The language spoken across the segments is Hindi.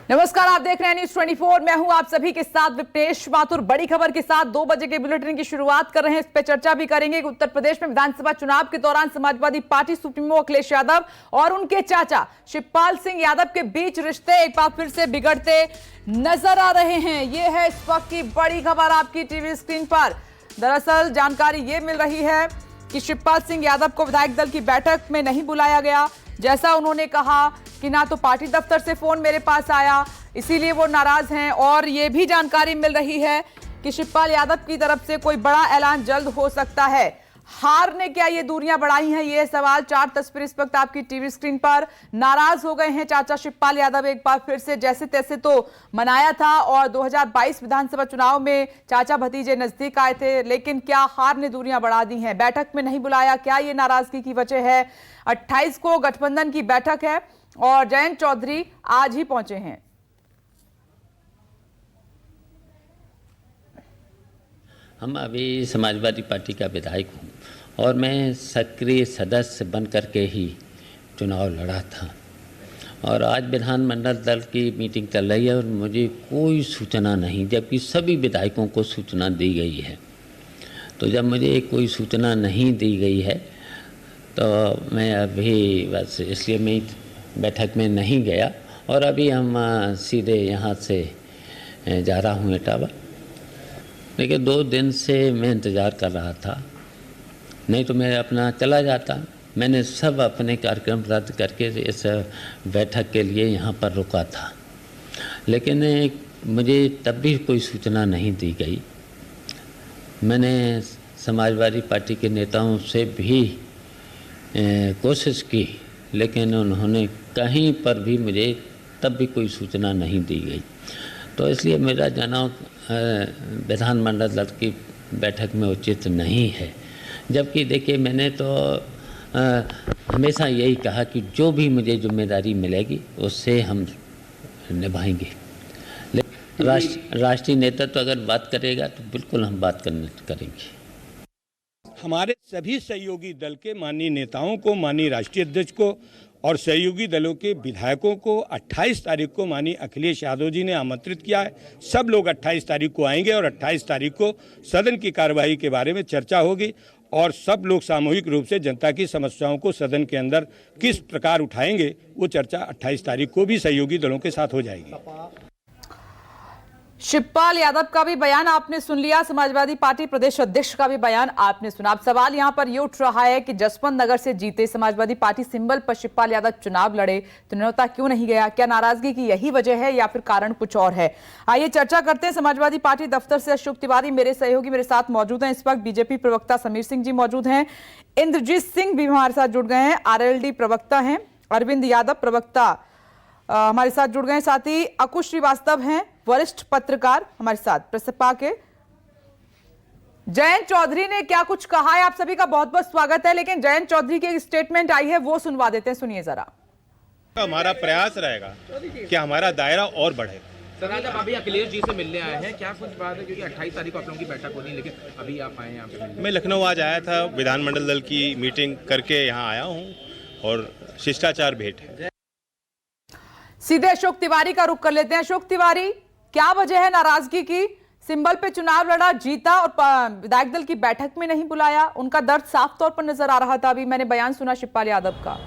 नमस्कार, आप देख रहे हैं न्यूज 24। मैं हूं आप सभी के साथ विपनेश माथुर। बड़ी खबर के साथ 2 बजे के बुलेटिन की शुरुआत कर रहे हैं। इस पर चर्चा भी करेंगे कि उत्तर प्रदेश में विधानसभा चुनाव के दौरान समाजवादी पार्टी सुप्रीमो अखिलेश यादव और उनके चाचा शिवपाल सिंह यादव के बीच रिश्ते एक बार फिर से बिगड़ते नजर आ रहे हैं। ये है इस वक्त की बड़ी खबर आपकी टीवी स्क्रीन पर। दरअसल जानकारी ये मिल रही है कि शिवपाल सिंह यादव को विधायक दल की बैठक में नहीं बुलाया गया। जैसा उन्होंने कहा कि ना तो पार्टी दफ्तर से फोन मेरे पास आया, इसीलिए वो नाराज हैं। और ये भी जानकारी मिल रही है कि शिवपाल यादव की तरफ से कोई बड़ा ऐलान जल्द हो सकता है। हार ने क्या ये दूरियां बढ़ाई हैं, ये सवाल। 4 तस्वीर इस वक्त आपकी टीवी स्क्रीन पर। नाराज हो गए हैं चाचा शिवपाल यादव एक बार फिर से। जैसे तैसे तो मनाया था और 2022 विधानसभा चुनाव में चाचा भतीजे नजदीक आए थे, लेकिन क्या हार ने दूरियां बढ़ा दी हैं? बैठक में नहीं बुलाया, क्या ये नाराजगी की वजह है? 28 को गठबंधन की बैठक है और जयंत चौधरी आज ही पहुंचे हैं। हम अभी समाजवादी पार्टी का विधायक हूँ और मैं सक्रिय सदस्य बन करके ही चुनाव लड़ा था। और आज विधानमंडल दल की मीटिंग चल रही है और मुझे कोई सूचना नहीं, जबकि सभी विधायकों को सूचना दी गई है। तो जब मुझे कोई सूचना नहीं दी गई है तो मैं अभी बस इसलिए मैं बैठक में नहीं गया और अभी हम सीधे यहाँ से जा रहा हूँ इटावा। लेकिन 2 दिन से मैं इंतज़ार कर रहा था, नहीं तो मैं अपना चला जाता। मैंने सब अपने कार्यक्रम रद्द करके इस बैठक के लिए यहाँ पर रुका था, लेकिन मुझे तब भी कोई सूचना नहीं दी गई। मैंने समाजवादी पार्टी के नेताओं से भी कोशिश की, लेकिन उन्होंने कहीं पर भी मुझे तब भी कोई सूचना नहीं दी गई। तो इसलिए मेरा जाना विधानमंडल दल की बैठक में उचित नहीं है। जबकि देखिए, मैंने तो हमेशा यही कहा कि जो भी मुझे जिम्मेदारी मिलेगी उससे हम निभाएंगे। लेकिन राष्ट्रीय नेतृत्व अगर बात करेगा तो बिल्कुल हम बात करेंगे। हमारे सभी सहयोगी दल के माननीय नेताओं को, माननीय राष्ट्रीय अध्यक्ष को और सहयोगी दलों के विधायकों को 28 तारीख को माननीय अखिलेश यादव जी ने आमंत्रित किया है। सब लोग 28 तारीख को आएंगे और 28 तारीख को सदन की कार्यवाही के बारे में चर्चा होगी और सब लोग सामूहिक रूप से जनता की समस्याओं को सदन के अंदर किस प्रकार उठाएंगे, वो चर्चा 28 तारीख को भी सहयोगी दलों के साथ हो जाएगी। शिवपाल यादव का भी बयान आपने सुन लिया, समाजवादी पार्टी प्रदेश अध्यक्ष का भी बयान आपने सुना। अब सवाल यहां पर यह उठ रहा है कि जसवंत नगर से जीते समाजवादी पार्टी सिंबल पर शिवपाल यादव चुनाव लड़े तो न्योता क्यों नहीं गया? क्या नाराजगी की यही वजह है या फिर कारण कुछ और है? आइए चर्चा करते हैं। समाजवादी पार्टी दफ्तर से अशोक तिवारी मेरे सहयोगी मेरे साथ मौजूद हैं। इस वक्त बीजेपी प्रवक्ता समीर सिंह जी मौजूद हैं, इंद्रजीत सिंह भी हमारे साथ जुड़ गए हैं, आरएलडी प्रवक्ता हैं, अरविंद यादव प्रवक्ता हमारे साथ जुड़ गए, साथ ही अकुश श्रीवास्तव हैं वरिष्ठ पत्रकार हमारे साथ प्रसपा के। जयंत चौधरी ने क्या कुछ कहा है? आप सभी का बहुत बहुत स्वागत है। लेकिन जयंत चौधरी की एक स्टेटमेंट आई है, वो सुनवा देते हैं, सुनिए जरा। हमारा प्रयास रहेगा कि हमारा दायरा और बढ़े। सर, आज आप अभी अखिलेश जी से मिलने आए हैं, क्या कुछ बात है? क्योंकि 28 तारीख को आप लोगों की बैठक होनी है, लेकिन अभी आप आए हैं यहाँ पे। मैं लखनऊ आज आया था, विधानमंडल दल की मीटिंग करके यहाँ आया हूँ और शिष्टाचार भेंट है। सीधे अशोक तिवारी का रुख कर लेते हैं। अशोक तिवारी, क्या वजह है नाराजगी की? सिंबल पे चुनाव लड़ा, जीता और विधायक दल की बैठक में नहीं बुलाया। उनका दर्द साफ तौर पर नजर आ रहा था। अभी मैंने बयान सुना शिवपाल यादव का।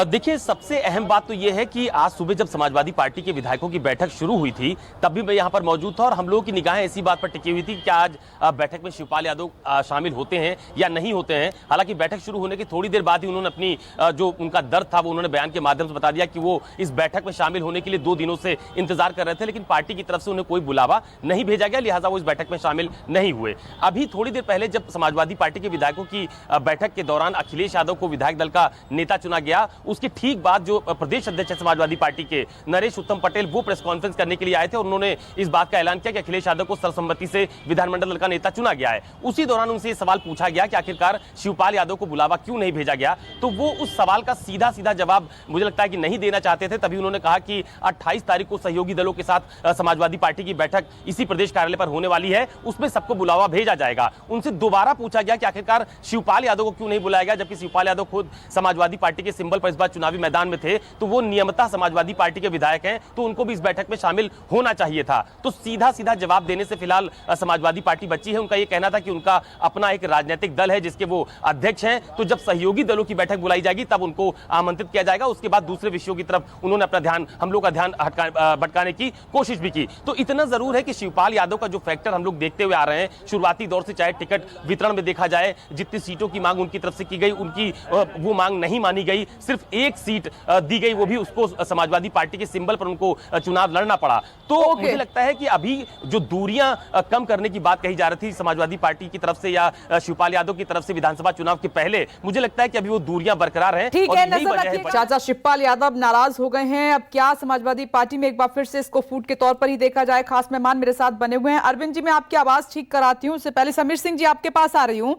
देखिए, सबसे अहम बात तो यह है कि आज सुबह जब समाजवादी पार्टी के विधायकों की बैठक शुरू हुई थी तब भी मैं यहां पर मौजूद था और हम लोगों की निगाहें इसी बात पर टिकी हुई थी कि क्या आज बैठक में शिवपाल यादव शामिल होते हैं या नहीं होते हैं। हालांकि बैठक शुरू होने की थोड़ी देर बाद ही उन्होंने अपनी जो उनका दर्द था वो उन्होंने बयान के माध्यम से बता दिया कि वो इस बैठक में शामिल होने के लिए 2 दिनों से इंतजार कर रहे थे, लेकिन पार्टी की तरफ से उन्हें कोई बुलावा नहीं भेजा गया, लिहाजा वो इस बैठक में शामिल नहीं हुए। अभी थोड़ी देर पहले जब समाजवादी पार्टी के विधायकों की बैठक के दौरान अखिलेश यादव को विधायक दल का नेता चुना गया, उसके ठीक बाद जो प्रदेश अध्यक्ष है समाजवादी पार्टी के नरेश उत्तम पटेल, वो प्रेस कॉन्फ्रेंस करने के लिए आए थे और उन्होंने इस बात का ऐलान किया कि अखिलेश यादव को सर्वसम्मति से विधानमंडल दल का नेता चुना गया है। उसी दौरान उनसे ये सवाल पूछा गया कि आखिरकार शिवपाल यादव को बुलावा क्यों नहीं भेजा गया, तो वो उस सवाल का सीधा सीधा जवाब मुझे लगता है कि नहीं देना चाहते थे। तभी उन्होंने कहा कि 28 तारीख को सहयोगी दलों के साथ समाजवादी पार्टी की बैठक इसी प्रदेश कार्यालय पर होने वाली है, उसमें सबको बुलावा भेजा जाएगा। उनसे दोबारा पूछा गया कि आखिरकार शिवपाल यादव को क्यों नहीं बुलाया गया, जबकि शिवपाल यादव खुद समाजवादी पार्टी के सिंबल पर इस बार चुनावी मैदान में थे, तो वो नियमतः समाजवादी पार्टी के विधायक हैं, तो उनको भी इस बैठक में शामिल होना चाहिए था। तो सीधा सीधा जवाब देने से फिलहाल समाजवादी पार्टी बची है। उनका यह कहना था कि उनका अपना एक राजनीतिक दल है जिसके वो अध्यक्ष हैं, तो जब सहयोगी दलों की बैठक बुलाई जाएगी तब उनको आमंत्रित किया जाएगा। उसके बाद दूसरे विषयों की तरफ उन्होंने अपना ध्यान, हम लोग का ध्यान भटकाने की कोशिश भी की। तो इतना जरूर है कि शिवपाल यादव का जो फैक्टर हम लोग देखते हुए आ रहे हैं, शुरुआती दौर से चाहे टिकट वितरण में देखा जाए, जितनी सीटों की मांग उनकी तरफ से की गई, उनकी वो मांग नहीं मानी गई, सिर्फ एक सीट दी गई, वो भी उसको समाजवादी पार्टी के सिंबल पर उनको चुनाव लड़ना पड़ा। तो मुझे लगता है कि अभी जो दूरियां कम करने की बात कही जा रही थी समाजवादी पार्टी की तरफ से या शिवपाल यादव की तरफ से विधानसभा चुनाव के पहले, मुझे लगता है कि अभी वो दूरियां बरकरार हैं। ठीक है, नजर रखिए। चाचा शिवपाल यादव नाराज हो गए हैं, अब क्या समाजवादी पार्टी में एक बार फिर से इसको फूट के तौर पर ही देखा जाए? खास मेहमान मेरे साथ बने हुए हैं। अरविंद जी, मैं आपकी आवाज ठीक कराती हूँ, उससे पहले समीर सिंह जी आपके पास आ रही हूँ।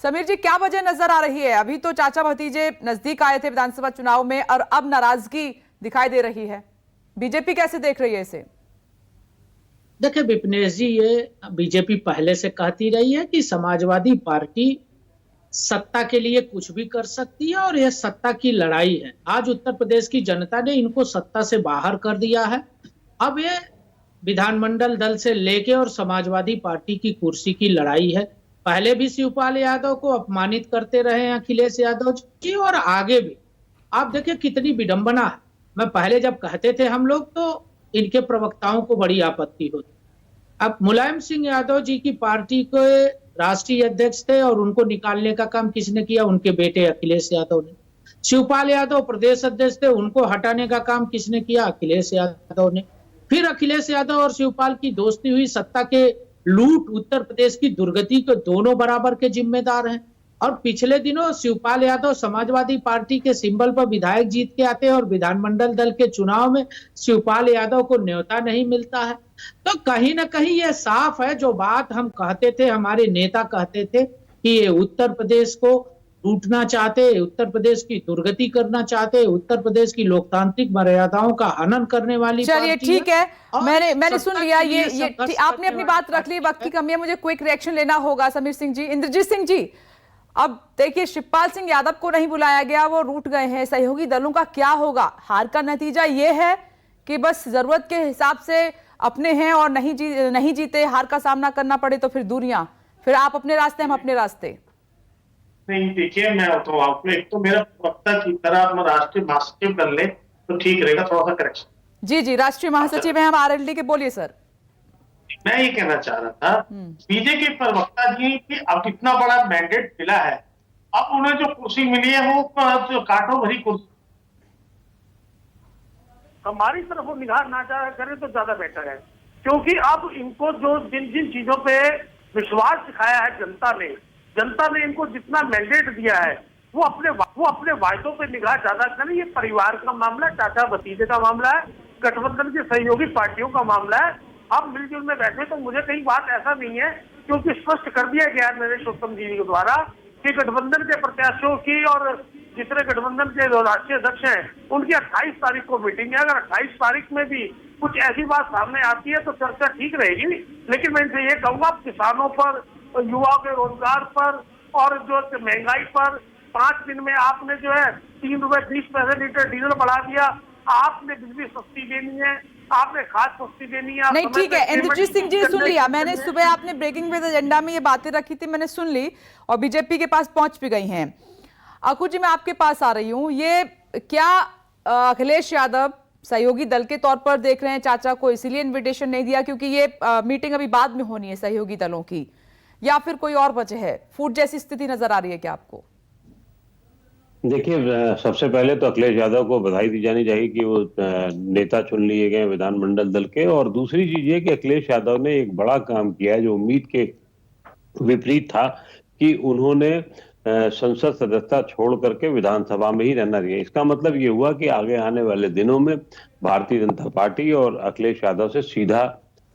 समीर जी, क्या वजह नजर आ रही है? अभी तो चाचा भतीजे नजदीक आए थे विधानसभा चुनाव में और अब नाराजगी दिखाई दे रही है, बीजेपी कैसे देख रही है इसे? देखिए विपिनेश जी, ये बीजेपी पहले से कहती रही है कि समाजवादी पार्टी सत्ता के लिए कुछ भी कर सकती है और यह सत्ता की लड़ाई है। आज उत्तर प्रदेश की जनता ने इनको सत्ता से बाहर कर दिया है। अब ये विधानमंडल दल से लेके और समाजवादी पार्टी की कुर्सी की लड़ाई है। पहले भी शिवपाल यादव को अपमानित करते रहे हैं अखिलेश यादव जी, और आगे भी। आप देखिए कितनी विडंबना है। मैं पहले जब कहते थे हम लोग, तो इनके प्रवक्ताओं को बड़ी आपत्ति होती। अब मुलायम सिंह यादव जी की पार्टी के राष्ट्रीय अध्यक्ष थे और उनको निकालने का काम किसने किया? उनके बेटे अखिलेश यादव ने। शिवपाल यादव प्रदेश अध्यक्ष थे, उनको हटाने का काम किसने किया? अखिलेश यादव ने। फिर अखिलेश यादव और शिवपाल की दोस्ती हुई, सत्ता के लूट, उत्तर प्रदेश की दुर्गति के दोनों बराबर के जिम्मेदार हैं। और पिछले दिनों शिवपाल यादव समाजवादी पार्टी के सिंबल पर विधायक जीत के आते हैं और विधानमंडल दल के चुनाव में शिवपाल यादव को न्योता नहीं मिलता है। तो कहीं ना कहीं ये साफ है, जो बात हम कहते थे, हमारे नेता कहते थे कि ये उत्तर प्रदेश को लूटना चाहते, उत्तर प्रदेश की दुर्गति करना चाहते, उत्तर प्रदेश की लोकतांत्रिक मर्यादाओं का हनन करने वाली। चलिए ठीक है, मैंने सुन लिया। ये आपने अपनी बात रख ली, वक्त की कमी है, मुझे क्विक रिएक्शन लेना होगा। समीर सिंह जी, इंद्रजीत सिंह जी, अब देखिए शिवपाल सिंह यादव को नहीं बुलाया गया, वो रूठ गए हैं, सहयोगी दलों का क्या होगा? हार का नतीजा ये है कि बस जरूरत के हिसाब से अपने हैं और नहीं जीते, हार का सामना करना पड़े तो फिर दूरियां, फिर आप अपने रास्ते, हम अपने रास्ते। नहीं देखिए, मैं तो आपको एक तो मेरा वक्ता की तरह अपना राष्ट्रीय महासचिव कर ले तो ठीक रहेगा, थोड़ा सा करेक्शन। जी, राष्ट्रीय महासचिव हैं हम आरएलडी के, बोलिए सर। मैं ये कहना चाह रहा था बीजेपी प्रवक्ता जी की अब इतना बड़ा मैंडेट मिला है, अब उन्हें जो कुर्सी मिली है वो कांटों भरी कुर्सी, हमारी तरफ वो निगाह ना करें तो ज्यादा बेटर है। क्योंकि अब इनको जो जिन जिन चीजों पे विश्वास दिखाया है जनता ने इनको जितना मैंडेट दिया है, वो अपने वायदों पे निगाह ज्यादा करें। ये परिवार का मामला है, चाचा भतीजे का मामला है, गठबंधन की सहयोगी पार्टियों का मामला है। अब मिलजुल में बैठे तो मुझे कहीं बात ऐसा नहीं है, क्योंकि स्पष्ट कर दिया गया नरेश उत्तम जी के द्वारा कि गठबंधन के प्रत्याशियों की और जितने गठबंधन के राष्ट्रीय अध्यक्ष हैं उनकी 28 तारीख को मीटिंग है। अगर 28 तारीख में भी कुछ ऐसी बात सामने आती है तो चर्चा ठीक रहेगी। लेकिन मैं इनसे ये कहूंगा, किसानों पर, युवाओं के रोजगार पर और जो महंगाई पर 5 दिन में आपने जो है 3 रुपए 20 पैसे लीटर डीजल बढ़ा दिया। आपने बिजली सस्ती देनी है, आपने खाद सस्ती देनी है। नहीं ठीक है, इंद्रजीत सिंह जी सुन लिया मैंने। सुबह आपने ब्रेकिंग विद एजेंडा में ये बातें रखी थी, मैंने सुन ली और बीजेपी के पास पहुंच भी गई हैं। अकू जी, मैं आपके पास आ रही हूँ। ये क्या अखिलेश यादव सहयोगी दल के तौर पर देख रहे हैं चाचा को, इसीलिए इन्विटेशन नहीं दिया क्योंकि ये मीटिंग अभी बाद में होनी है सहयोगी दलों की, या फिर कोई और वजह है? फूट जैसी स्थिति नजर आ रही है क्या आपको? देखिए, सबसे पहले तो अखिलेश यादव को बधाई दी जानी चाहिए कि वो नेता चुन लिए गए विधानमंडल दल के। और दूसरी चीज ये कि अखिलेश यादव ने एक बड़ा काम किया है जो उम्मीद के विपरीत था, कि उन्होंने संसद सदस्यता छोड़ करके विधानसभा में ही रहना चाहिए। इसका मतलब ये हुआ कि आगे आने वाले दिनों में भारतीय जनता पार्टी और अखिलेश यादव से सीधा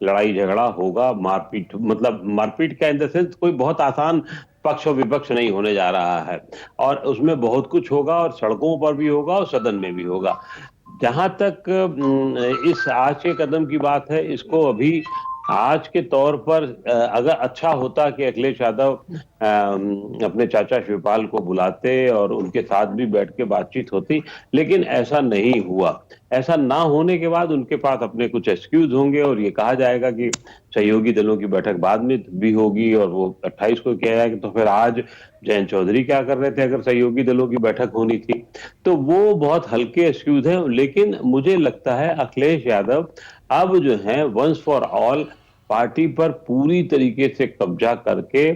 लड़ाई झगड़ा होगा, मारपीट, मतलब मारपीट का इन द सेंस कोई बहुत आसान पक्ष और विपक्ष नहीं होने जा रहा है, और उसमें बहुत कुछ होगा और सड़कों पर भी होगा और सदन में भी होगा। जहां तक इस आज के कदम की बात है, इसको अभी आज के तौर पर अगर अच्छा होता कि अखिलेश यादव अपने चाचा शिवपाल को बुलाते और उनके साथ भी बैठ के बातचीत होती, लेकिन ऐसा नहीं हुआ। ऐसा ना होने के बाद उनके पास अपने कुछ एक्सक्यूज होंगे और ये कहा जाएगा कि सहयोगी दलों की बैठक बाद में भी होगी और वो 28 को किया जाएगा, तो फिर आज जयंत चौधरी क्या कर रहे थे अगर सहयोगी दलों की बैठक होनी थी। तो वो बहुत हल्के एक्सक्यूज हैं, लेकिन मुझे लगता है अखिलेश यादव अब जो है वंस फॉर ऑल पार्टी पर पूरी तरीके से कब्जा करके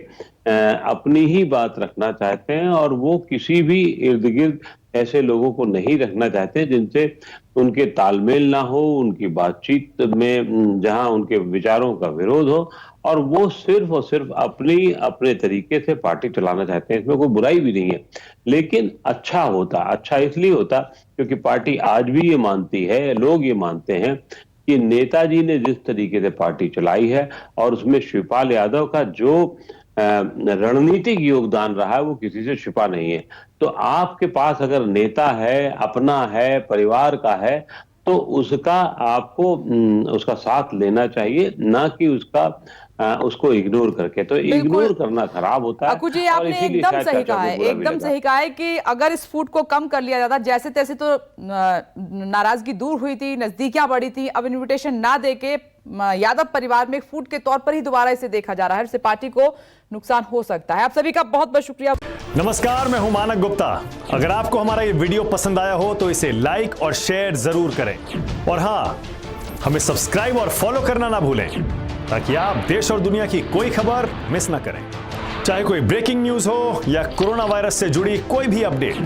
अपनी ही बात रखना चाहते हैं, और वो किसी भी इर्द गिर्द ऐसे लोगों को नहीं रखना चाहते जिनसे उनके तालमेल ना हो, उनकी बातचीत में जहां उनके विचारों का विरोध हो, और वो सिर्फ और सिर्फ अपने तरीके से पार्टी चलाना चाहते हैं। इसमें कोई बुराई भी नहीं है, लेकिन अच्छा इसलिए होता क्योंकि पार्टी आज भी ये मानती है, लोग ये मानते हैं कि नेताजी ने जिस तरीके से पार्टी चलाई है और उसमें शिवपाल यादव का जो रणनीतिक योगदान रहा है वो किसी से छिपा नहीं है। तो आपके पास अगर नेता है, अपना है, परिवार का है, तो उसका आपको उसका साथ लेना चाहिए, ना कि उसको इग्नोर करके। तो इग्नोर करना खराब होता है। अक्कू जी, आपने एकदम सही कहा है, एकदम सही कहा है कि अगर इस फूट को कम कर लिया जाता, जैसे तैसे तो नाराजगी दूर हुई थी, नजदीकियां बढ़ी थी, अब इन्विटेशन ना देके यादव परिवार में एक फूट के तौर पर ही दोबारा इसे देखा जा रहा है, इससे पार्टी को नुकसान हो सकता है। आप सभी का बहुत बहुत शुक्रिया। नमस्कार, मैं हूं मानक गुप्ता। अगर आपको हमारा ये वीडियो पसंद आया हो तो इसे लाइक और शेयर जरूर करें, और हाँ, हमें सब्सक्राइब और फॉलो करना ना भूलें ताकि आप देश और दुनिया की कोई खबर मिस ना करें। चाहे कोई ब्रेकिंग न्यूज हो या कोरोना वायरस से जुड़ी कोई भी अपडेट,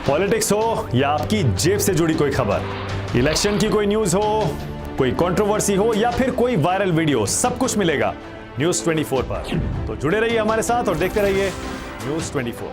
पॉलिटिक्स हो या आपकी जेब से जुड़ी कोई खबर, इलेक्शन की कोई न्यूज हो, कोई कंट्रोवर्सी हो या फिर कोई वायरल वीडियो, सब कुछ मिलेगा न्यूज़ 24 पर। तो जुड़े रहिए हमारे साथ और देखते रहिए न्यूज़ 24।